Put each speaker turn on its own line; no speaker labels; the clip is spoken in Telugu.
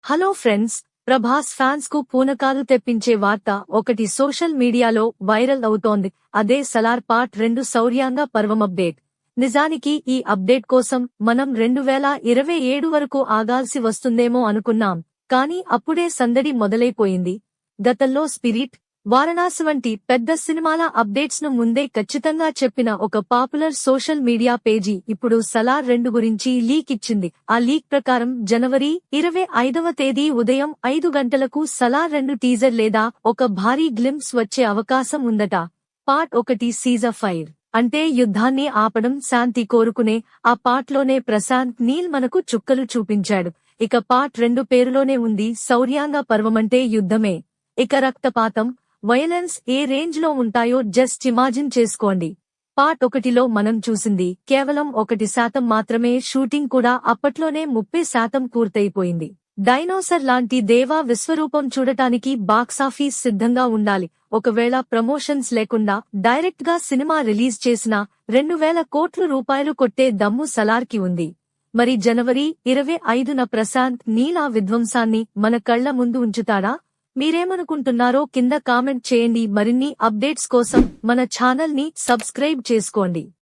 హలో ఫ్రెండ్స్, ప్రభాస్ ఫ్యాన్స్ కు పూనకాలు తెప్పించే వార్త ఒకటి సోషల్ మీడియాలో వైరల్ అవుతోంది. అదే సలార్ పార్ట్ 2 శౌర్యాంగ పర్వం అప్డేట్. నిజానికి ఈ అప్డేట్ కోసం మనం 2027 వరకు ఆగాల్సి వస్తుందేమో అనుకున్నాం. కానీ అప్పుడే సందడి మొదలైపోయింది. గతంలో స్పిరిట్, వారణాసి వంటి పెద్ద సినిమాల అప్డేట్స్ ను ముందే ఖచ్చితంగా చెప్పిన ఒక పాపులర్ సోషల్ మీడియా పేజీ ఇప్పుడు సలార్ 2 గురించి లీక్ ఇచ్చింది. ఆ లీక్ ప్రకారం జనవరి 25వ తేదీ ఉదయం 5 గంటలకు సలార్ 2 టీజర్ లేదా ఒక భారీ గ్లింప్స్ వచ్చే అవకాశం ఉందట. పార్ట్ 1 సీజర్ ఫైర్ అంటే యుద్ధాన్ని ఆపడం, శాంతి కోరుకునే ఆ పార్ట్లోనే ప్రశాంత్ నీల్ మనకు చుక్కలు చూపించాడు. ఇక పార్ట్ 2 పేరులోనే ఉంది, శౌర్యాంగ పర్వమంటే యుద్ధమే. ఇక రక్తపాతం, వైలెన్స్ ఏ రేంజ్ లో ఉంటాయో జస్ట్ ఇమాజిన్ చేసుకోండి. పార్ట్ 1లో మనం చూసింది కేవలం 1% మాత్రమే. షూటింగ్ కూడా అప్పట్లోనే 30% పూర్తయిపోయింది. డైనోసర్ లాంటి దేవా విశ్వరూపం చూడటానికి బాక్సాఫీస్ సిద్ధంగా ఉండాలి. ఒకవేళ ప్రమోషన్స్ లేకుండా డైరెక్ట్ గా సినిమా రిలీజ్ చేసినా 2000 కోట్ల రూపాయలు కొట్టే దమ్ము సలార్కి ఉంది. మరి జనవరి 25న ప్రశాంత్ నీల్ ఆ విధ్వంసాన్ని మన కళ్ల ముందు ఉంచుతాడా? మీరేమనుకుంటున్నారో కింద కామెంట్ చేయండి. మరిన్ని అప్డేట్స్ కోసం మన ఛానల్ ని సబ్స్క్రైబ్ చేసుకోండి.